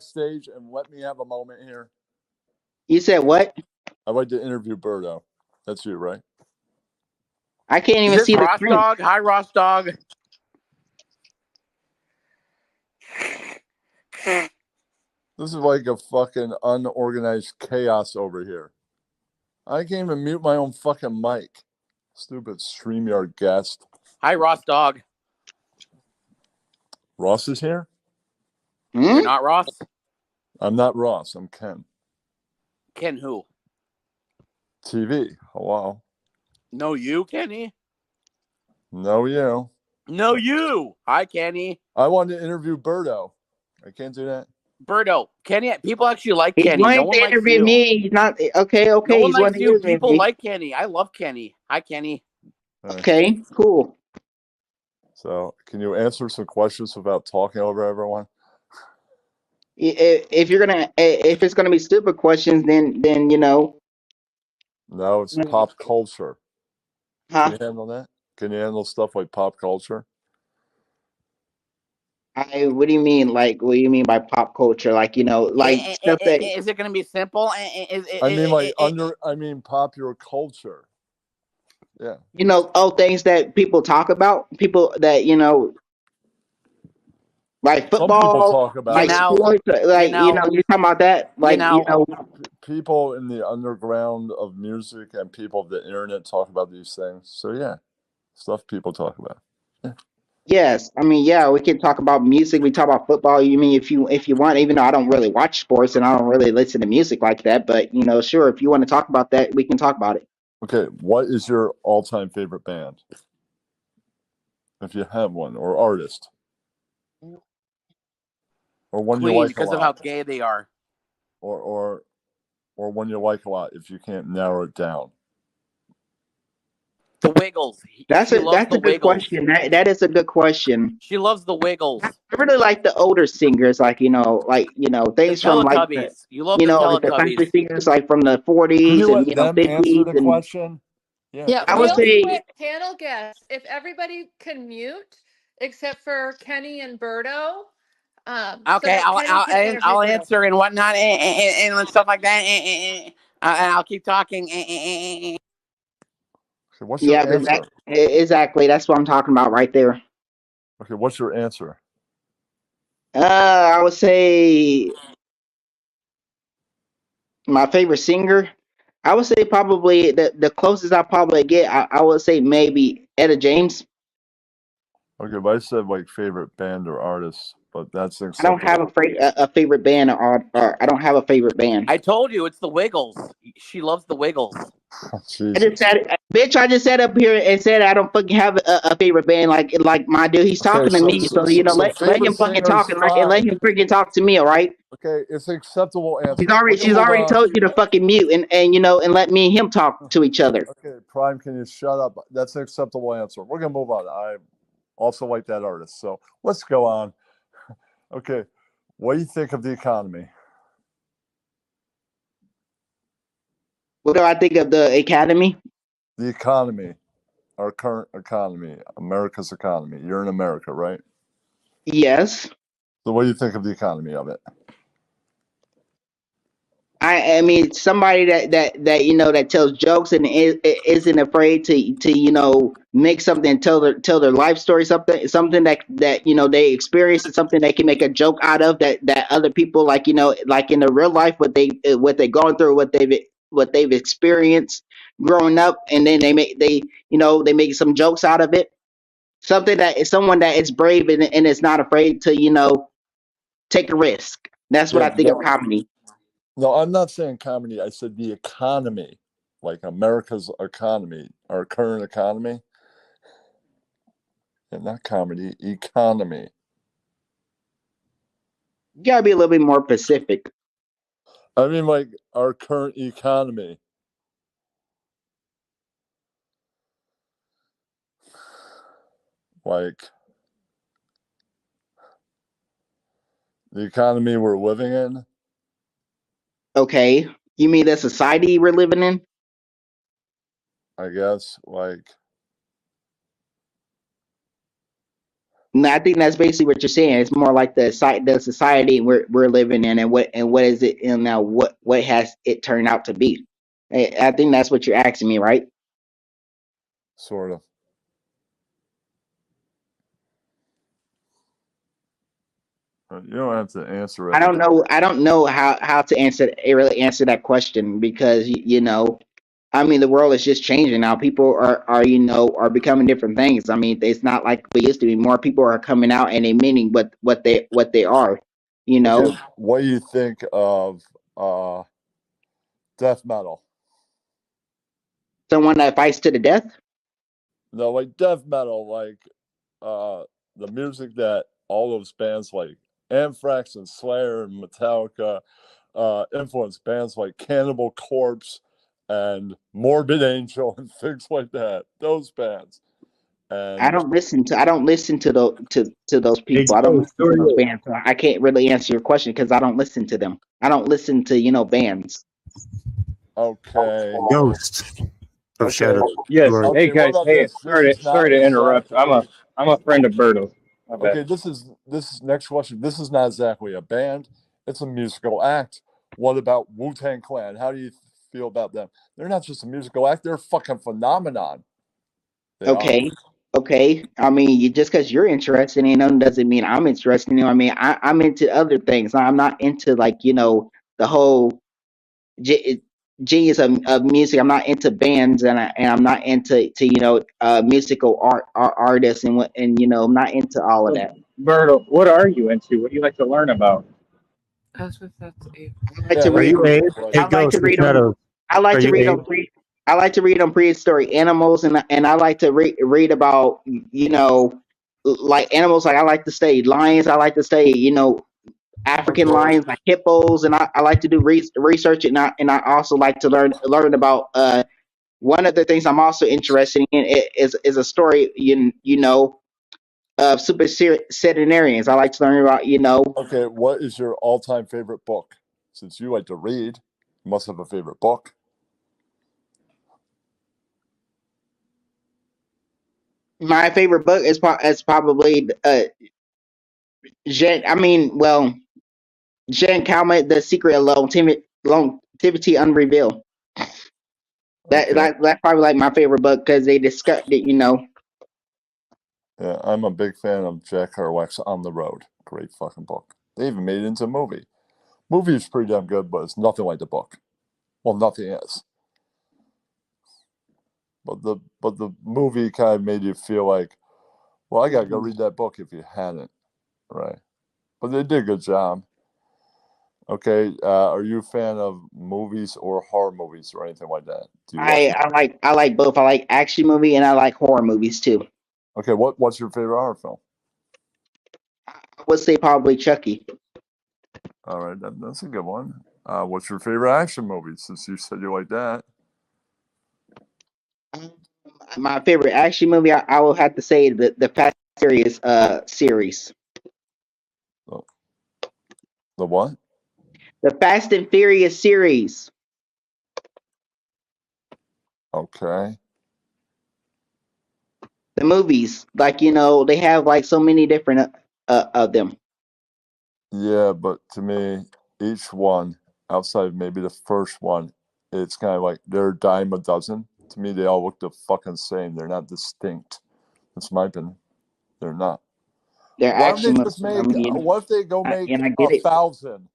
Stage and let me have a moment here? You said what? I'd like to interview Birdo. That's you, right? I can't Is even this see the Ross screen. Dog? Hi, Ross Dog. This is like a fucking unorganized chaos over here. I can't even mute my own fucking mic. Stupid StreamYard guest. Hi, Ross Dog. Ross is here? You're not Ross? I'm not Ross. I'm Ken. Ken who? TV. Hello. No, you, Kenny? No, you. No, you. Hi, Kenny. I wanted to interview Birdo. I can't do that. Birdo. Kenny, people actually like He's Kenny. No wanting one to likes interview you. me. He's not okay. No one He's likes wanting to you. interview People me. like Kenny. I love Kenny. Hi, Kenny. Okay, cool. So, can you answer some questions without talking over everyone? If it's gonna be stupid questions, then you know. No, it's pop culture. Can Huh? you handle that? Can you handle stuff like pop culture? What do you mean? Like, what do you mean by pop culture? Like, like stuff that Is it going to be simple? I mean popular culture. Yeah. things that people talk about, people that like Some people football, talk about like it. sports, like you're talking about that, like people in the underground of music and people of the internet talk about these things. So yeah, stuff people talk about. Yeah. Yes, I mean, yeah, we can talk about music. We talk about football. You mean if you want, even though I don't really watch sports and I don't really listen to music like that, but sure, if you want to talk about that, we can talk about it. Okay, what is your all-time favorite band? If you have one, or artist, or one Queen, you like because a lot, of how gay they are, or one you like a lot. If you can't narrow it down. the Wiggles. That's a good question. That is a good question. She loves the Wiggles. I really like the older singers, like things from like you love the like the Teletubbies. classic singers, like from the 40s Can you and let them 50s. answer the and question? Yeah, I would say quick panel guess. If everybody can mute except for Kenny and Birdo. Okay, so I'll answer and whatnot and stuff like that. And I'll keep talking. Okay, what's your answer? Exactly. That's what I'm talking about right there. Okay, what's your answer? I would say my favorite singer. I would say probably the closest I probably get. I would say maybe Etta James. Okay, but I said like favorite band or artist, but that's I don't have a favorite band or I don't have a favorite band. I told you it's the Wiggles. She loves the Wiggles. I just said, bitch. I just sat up here and said I don't fucking have a favorite band like my dude. He's talking to me, so let him fucking talk and let him freaking talk to me. All right. Okay, it's an acceptable answer. She's already told you to fucking mute and let me and him talk to each other. Okay, Prime, can you shut up? That's an acceptable answer. We're gonna move on. I also like that artist, so let's go on. Okay, what do you think of the economy? What do I think of the Academy? The economy, our current economy, America's economy. You're in America, right? Yes. So what do you think of the economy of it? I mean, somebody that tells jokes and isn't afraid to make something, tell their life story, something that they experience, and something they can make a joke out of, that other people like in the real life what they're going through, what they've experienced growing up, and then they make some jokes out of it. Something that is someone that is brave and is not afraid to take a risk. That's what I think of comedy. No, I'm not saying comedy. I said the economy, like America's economy, our current economy. And not comedy, economy. You gotta be a little bit more specific. I mean, like our current economy. Like the economy we're living in. Okay. You mean the society we're living in? I guess, like, No, I think that's basically what you're saying. It's more like the society we're living in, and what is it, and now what has it turned out to be. I think that's what you're asking me, right? Sort of. You don't have to answer I it. don't know. I don't know how to really answer that question because I mean, the world is just changing now. People are are becoming different things. I mean, it's not like we used to be. More people are coming out and they meaning what they are. You know, Okay, what do you think of death metal? someone that fights to the death. No, like death metal, like the music that all those bands like Anthrax and Slayer and Metallica influenced bands like Cannibal Corpse and Morbid Angel and things like that. Those bands. I And don't listen to those Hey, people. I don't Joe, listen to those bands. So I can't really answer your question because I don't listen to them. I don't listen to bands. okay. Ghost of Okay. Shadow. Yes. Lord. Hey Okay, what guys. about Hey, this? This is sorry not to interrupt. exactly I'm a friend of Birdo. My bad. okay, this is next question. This is not exactly a band, it's a musical act. What about Wu-Tang Clan? How do you feel about them? They're not just a musical act, they're a fucking phenomenon. They are. Okay, okay. I mean, just because you're interested in them doesn't mean I'm interested in them. I mean, I'm into other things. I'm not into like the whole genius of music. I'm not into bands, and I'm not into musical artists I'm not into all of So, that. Birdo, what are you into? What do you like to learn about? As with that's a I like Yeah, to Are that's read. you a Abe? good Hey, I question. like to Ghost of read them. Shadows. I like Are to you read Abe? on I like to read on prehistoric animals, and I like to read about like animals. Like I like to study lions. I like to study African Okay. lions like hippos, and I like to do research, and I also like to learn about one of the things I'm also interested in is a story of super centenarians. I like to learn about Okay, what is your all-time favorite book? Since you like to read, you must have a favorite book. my favorite book is probably Jean. I mean, well, Jean Calment, The Secret of Longevity Unrevealed. Okay. That's probably like my favorite book because they discussed it. Yeah, I'm a big fan of Jack Kerouac's On the Road. Great fucking book. They even made it into a movie. Movie is pretty damn good, but it's nothing like the book. Well, nothing is. But the movie kind of made you feel like, well, I gotta go read that book if you hadn't, right? But they did a good job. Okay, are you a fan of movies or horror movies or anything like that? Do you watch? I like both. I like action movie and I like horror movies too. Okay, what's your favorite horror film? I would say probably Chucky. All right, that's a good one. What's your favorite action movie? Since you said you like that. My favorite action movie, I will have to say the Fast and Furious series. The, the what? The Fast and Furious series. Okay. The movies, like they have like so many different of them. Yeah, but to me, each one, outside maybe the first one, it's kind of like they're a dime a dozen. To me, they all look the fucking same. They're not distinct. That's my opinion. They're not. They're Why don't they action just movies. I make? mean, What if they go make and I get it. 1,000?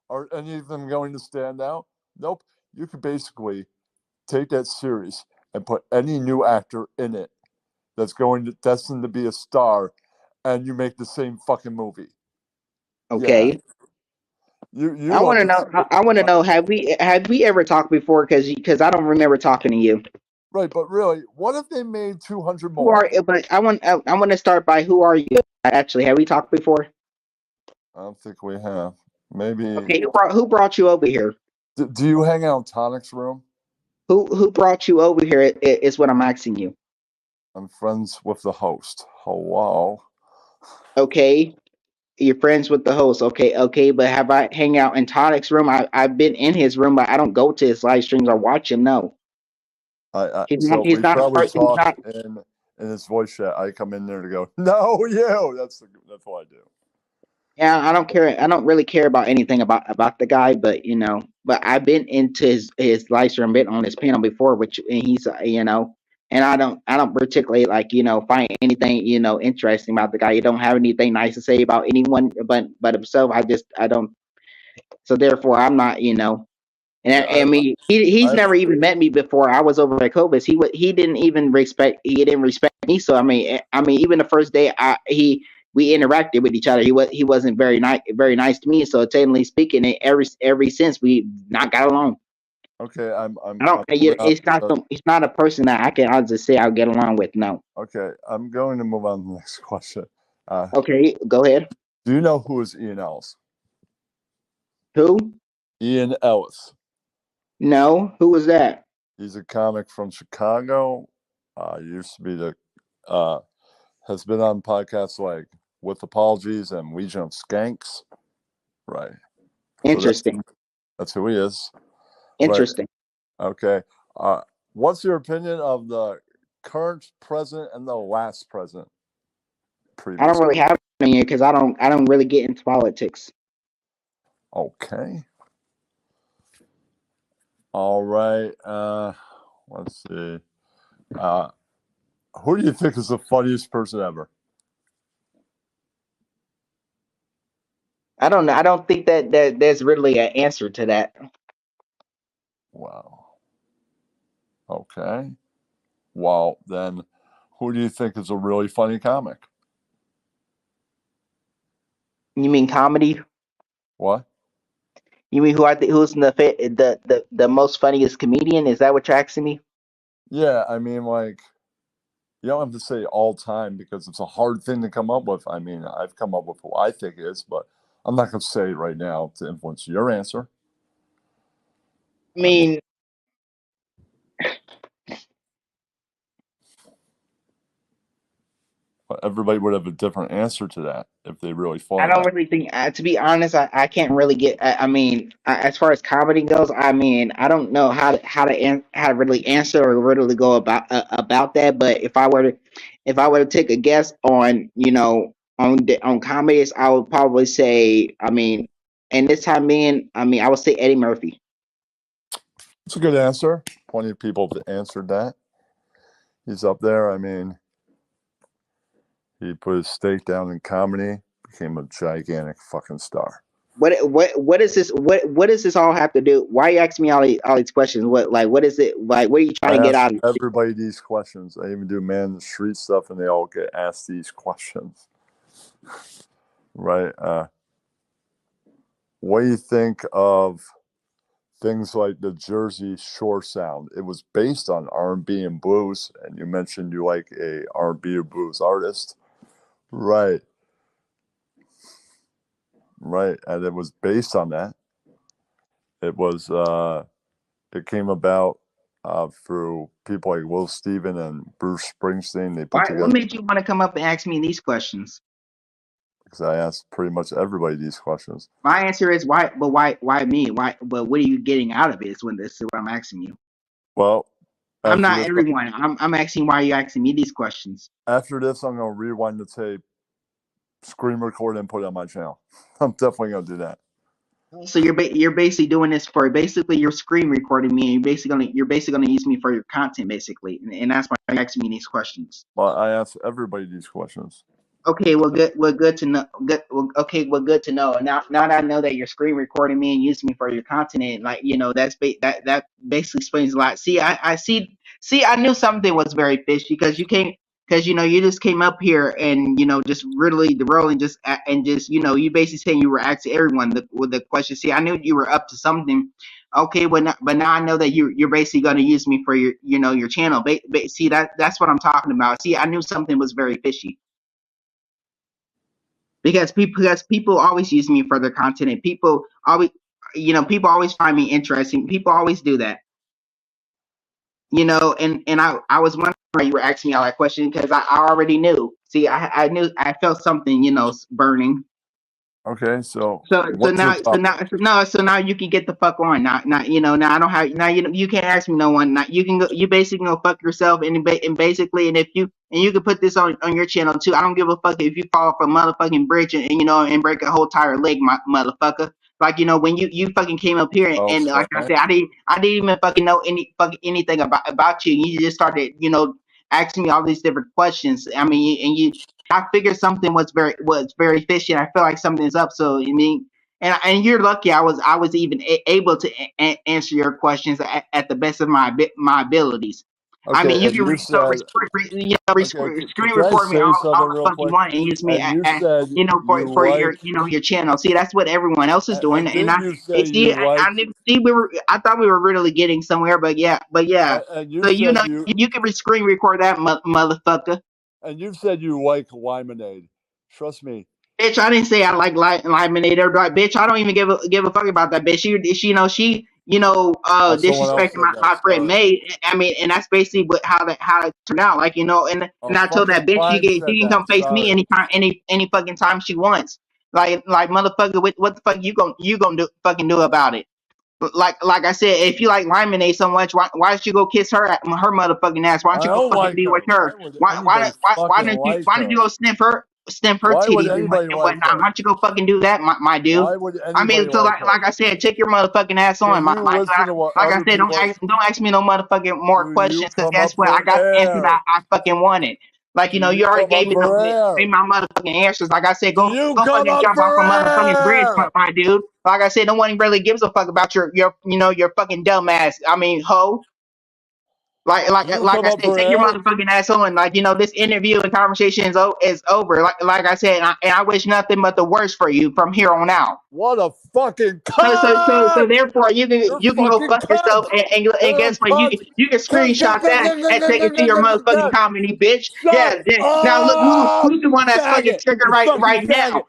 Are any of them going to stand out? Nope. You could basically take that series and put any new actor in it that's going to destined to be a star, and you make the same fucking movie. Yeah, Okay. you I love want to this. know. I want to know. Have we ever talked before? Because I don't remember talking to you. Right, but really, what if they made 200 Who more? are? But I want to start by who are you? Actually, have we talked before? I don't think we have. Maybe. Okay. Who brought you over here? Do you hang out in Tonic's room? Who brought you over here? Is what I'm asking you. I'm friends with the host. Hello. Okay. You're friends with the host. Okay. Okay. But have I hang out in Tonic's room? I've been in his room, but I don't go to his live streams or watch him. No. I He's not. so He's we not a probably part. He's talked not. in his voice chat, I come in there to go, no, you. That's what I do. Yeah, I don't care. I don't really care about anything about the guy, but but I've been into his live stream, been on his panel before, which and he's and I don't particularly like find anything interesting about the guy. He don't have anything nice to say about anyone but himself. I don't. So therefore, I'm not. And I Yeah, mean, he's I never even met me before. I was over at Cobus. He didn't even respect. He didn't respect me. So I mean, even the first day we interacted with each other. He wasn't very nice to me. So technically speaking, every since we not got along. okay. I'm I don't. moving on. It's not a person that I'll just say I'll get along with. No. Okay, I'm going to move on to the next question. Okay, go ahead. Do you know who is Ian Ellis? Who? Ian Ellis. No. Who was that? He's a comic from Chicago. Used to be has been on podcasts like With Apologies and Legion of Skanks. Right. Interesting. So that's who he is. Interesting. Right. Okay. What's your opinion of the current president and the last president? I don't really have an opinion because I don't really get into politics. Okay. All right. Let's see. Who do you think is the funniest person ever? I don't know. I don't think that there's really an answer to that. Wow. Okay. Well, then, who do you think is a really funny comic? You mean comedy? What? You mean who's the most funniest comedian? Is that what you're asking me? Yeah, I mean, like, you don't have to say all time because it's a hard thing to come up with. I mean, I've come up with who I think is, but I'm not going to say it right now to influence your answer. I mean, But everybody would have a different answer to that if they really thought I don't about it. really think. To be honest, I can't really get. I mean, as far as comedy goes, I mean, I don't know how to really answer or really go about that. But if I were to take a guess on on comedies, I would probably say. I mean, and this time being, I mean, I would say Eddie Murphy. It's a good answer. Plenty of people have answered that. He's up there. I mean, he put his stake down in comedy, became a gigantic fucking star. What is this? What does this all have to do? Why are you asking me all these questions? What is it like? What are you trying to get out of it? Everybody these questions. I even do man in the street stuff, and they all get asked these questions. Right? What do you think of things like the Jersey Shore sound? It was based on R&B and blues, and you mentioned you like a R&B or blues artist. Right. Right. And it was based on that. It was it came about through people like Will Steven and Bruce Springsteen. They put together. What made you want to come up and ask me these questions? Because I asked pretty much everybody these questions. My answer is why, but why me? Why? But what are you getting out of it? Is this is what I'm asking you. Well, I'm not everyone. I'm asking why are you asking me these questions. After this, I'm gonna rewind the tape, screen record, and put it on my channel. I'm definitely gonna do that. So you're basically doing this for basically you're screen recording me, and you're basically gonna use me for your content basically, and that's why you're asking me these questions. Well, I ask everybody these questions. Okay, well, good to know. Good to know. Now that I know that you're screen recording me and using me for your content, and like that basically explains a lot. See, I see. I knew something was very fishy because you just came up here and just really the rolling and just you basically saying you were asking everyone with the question. See, I knew you were up to something. Okay, but now I know that you're basically going to use me for your your channel. See, that's what I'm talking about. See, I knew something was very fishy. Because people always use me for their content, and people always find me interesting. People always do that, and I was wondering why you were asking me all that question because I already knew. See, I knew I felt something, burning. Okay, so So what's the now, topic? so now you can get the fuck on. Now, now I don't have, now you can't ask me no one. Now you can go, you basically go fuck yourself, and basically, and if you, and you can put this on your channel too. I don't give a fuck if you fall off a motherfucking bridge and break a whole tire leg, motherfucker. Like, when you fucking came up here, and like I Okay. said, I didn't even fucking know anything about you. You just started, asking me all these different questions. I mean, I figured something was very fishy. I feel like something's up. So I mean, and you're lucky. I was even able to answer your questions at the best of my abilities. I mean, Okay, you and can you said, okay, screen can I record me say all something the real fuck you quick? want and use me And you said you for your like, your channel. See, that's what everyone else is doing, and and didn't you say see, you like, I didn't see I thought we were really getting somewhere, but yeah. and you So said you, you can screen record that motherfucker. and you said you like lemonade. Trust me. Bitch, I didn't say I like lemonade. Like, bitch, I don't even give a fuck about that bitch. She Oh, someone else disrespecting said that. my friend Sorry. May. I mean, and that's basically how it turned out. Like, Oh, and I told fucking that bitch Klein she said can come that. face me Sorry. anytime, any fucking time she wants. Like motherfucker, what the fuck you gonna do fucking do about it? Like I said, if you like lemonade so much, why don't you go kiss her motherfucking ass? Why don't I you go don't fucking like be with her. Why her? would anybody Why fucking don't you like her? go sniff her Why would titties anybody and like whatnot? Why her? don't you go fucking do that, my dude? Why would I anybody mean, so like her? like I said, check your motherfucking ass on, Can you listen to what like I other said, people? don't ask me no motherfucking more Do you questions, because come guess up what? I for got the answers air? I fucking wanted. Like, Do you you already come up gave for me air? my motherfucking answers. Like I said, Do go you come fucking up jump off for a motherfucking bridge, air? my dude. Like I said, no one really gives a fuck about your fucking dumb ass. I mean, hoe. Do you Like come I up said, for take your air? motherfucking ass on. Like, this interview and conversation is over. Like I said, and I wish nothing but the worst for you from here on out. What a fucking So cunt! therefore, You're you can go fucking fuck yourself, cunt! and You're a guess what? cunt! You can Cunt, cunt, screenshot cunt, that cunt, cunt, and cunt, take it cunt, to your cunt, cunt, motherfucking cunt. comedy, bitch. Shut Now look up! who's the one that's fucking Faggot! triggered You fucking right now. faggot!